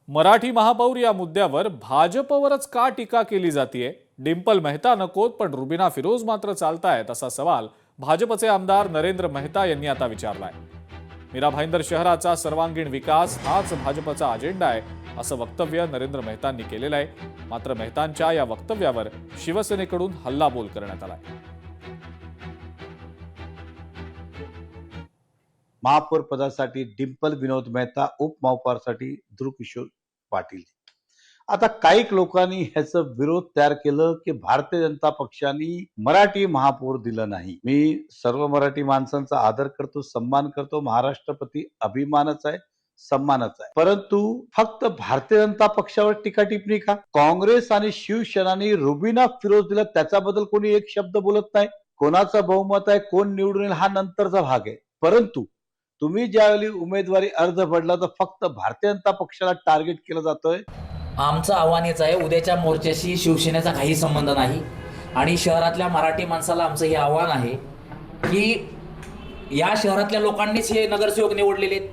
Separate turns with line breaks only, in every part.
मराठी महापौर या मुद्द्यावर भाजपवरच का टीका केली जातीये? डिंपल मेहता नकोत पण रुबिना फिरोज मात्र चालतायत असा सवाल भाजपचे आमदार नरेंद्र मेहता यांनी आता विचारलाय। मीरा भाईंदर शहराचा सर्वांगीण विकास हाच भाजपचा अजेंडा आहे असं वक्तव्य नरेंद्र मेहतांनी केलेलं आहे। मात्र मेहतांच्या या वक्तव्यावर शिवसेनेकडून हल्लाबोल करण्यात आलाय।
महापौर पदासाठी डिंपल विनोद मेहता, उपमहापौरसाठी ध्रुव किशोर पाटील। आता काही लोकांनी ह्याचा विरोध तयार केलं की भारतीय जनता पक्षाने मराठी महापौर दिलं नाही। मी सर्व मराठी माणसांचा आदर करतो, सन्मान करतो, महाराष्ट्रप्रती अभिमानच आहे, सन्मानच आहे, परंतु फक्त भारतीय जनता पक्षावर टीका टिप्पणी का? काँग्रेस आणि शिवसेनाने रुबिना फिरोज दिला त्याच्याबद्दल कोणी एक शब्द बोलत नाही। कोणाचं बहुमत आहे, कोण निवडून येईल हा नंतरचा भाग आहे, परंतु तुम्ही ज्यावेळी उमेदवारी अर्ज भरला तर फक्त भारतीय जनता पक्षाला टार्गेट केलं जातोय।
आमचं आव्हान हेच आहे, उद्याच्या मोर्चाशी शिवसेनेचा काही संबंध नाही आणि शहरातल्या मराठी माणसाला आमचं हे आव्हान आहे की या शहरातल्या लोकांनीच हे नगरसेवक निवडलेले आहेत।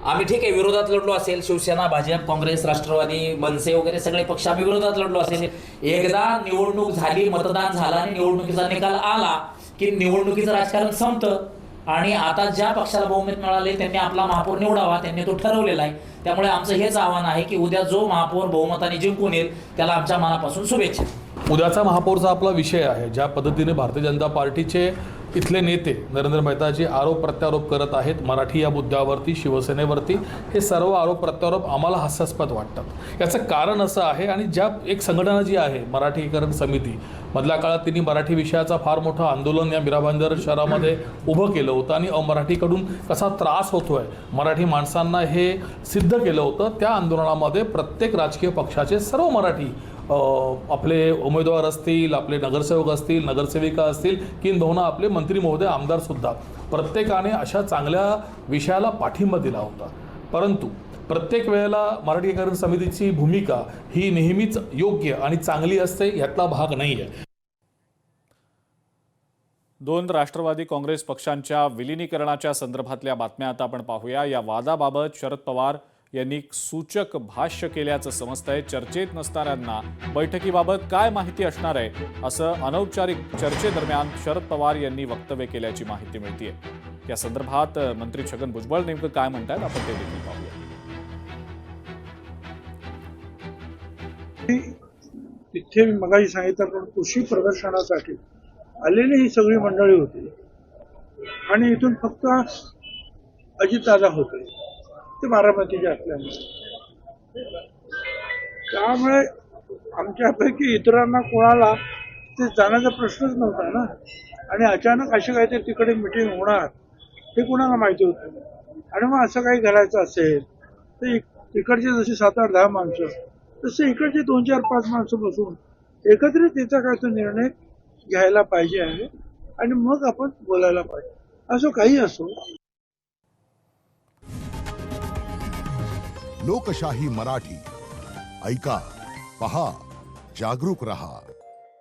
आम्ही ठीक आहे विरोधात लढलो असेल, शिवसेना, भाजप, काँग्रेस, राष्ट्रवादी, मनसे वगैरे सगळे पक्ष आम्ही विरोधात लढलो असेल। एकदा निवडणूक झाली, मतदान झालं आणि निवडणुकीचा निकाल आला की निवडणुकीचं राजकारण संपतं आणि आता ज्या पक्षाला बहुमत मिळाले त्यांनी आपला महापौर निवडावा, त्यांनी तो ठरवलेला आहे। त्यामुळे आमचं हेच आव्हान आहे की उद्या जो महापौर बहुमताने जिंकून येईल त्याला आमच्या मनापासून शुभेच्छा।
उद्याचा महापौरचा आपला विषय आहे। ज्या पद्धतीने भारतीय जनता पार्टीचे इथले नेते नरेंद्र मेहताजी आरोप प्रत्यारोप करत आहेत मराठी या मुद्द्यावरती, शिवसेनेवरती, हे सर्व आरोप प्रत्यारोप आम्हाला हास्यास्पद वाटतात। याचं कारण असं आहे, आणि ज्या एक संघटना जी आहे मराठीकरण समिती, मधल्या काळात त्यांनी मराठी विषयाचा फार मोठं आंदोलन या मीरा भाईंदर शहरामध्ये उभं केलं होतं आणि मराठीकडून कसा त्रास होतोय मराठी माणसांना हे सिद्ध केलं होतं। त्या आंदोलनामध्ये प्रत्येक राजकीय पक्षाचे सर्व मराठी आपले उमेदवार असतील, आपले नगरसेवक असतील, नगरसेविका असतील, किंबहुना आपले मंत्री महोदय, आमदार सुद्धा, प्रत्येकाने अशा चांगल्या विषयाला पाठिंबा दिला होता। परंतु प्रत्येक वेळेला मराठीकरण समितीची भूमिका ही नेहमीच योग्य आणि चांगली असते, यातला भाग नाही आहे।
दोन राष्ट्रवादी काँग्रेस पक्षांच्या विलीनीकरणाच्या संदर्भातल्या बातम्या आता आपण पाहूया। या वादाबाबत शरद पवार यांनी सूचक भाष्य केल्याचं समजतंय। चर्चेत नसणाऱ्यांना बैठकीबाबत काय माहिती असणार आहे असं अनौपचारिक चर्चेदरम्यान शरद पवार यांनी वक्तव्य केल्याची माहिती मिळतेय। या संदर्भात मंत्री छगन भुजबळ नेमकं काय म्हणतात आपण ते देखील पाहूया।
तिथे मी मगाशी सांगितलं पण कृषी प्रदर्शनासाठी आलेली ही सगळी मंडळी होती आणि इथून फक्त अजितदादा होते, ते बारामतीचे असल्यामुळे, त्यामुळे आमच्यापैकी इतरांना कोणाला ते जाण्याचा प्रश्नच नव्हता ना। आणि अचानक अशी काहीतरी तिकडे मिटिंग होणार हे कुणाला माहिती होतं, आणि मग असं काही करायचं असेल तर तिकडचे जसे 7-8-10 माणसं, तसे इकडचे 2-4-5 माणसं बसून एकत्रित त्याचा काय तो निर्णय घ्यायला पाहिजे आहे आणि मग आपण बोलायला पाहिजे। असं काही असो।
लोकशाही मराठी ऐका, पहा, जागरूक रहा।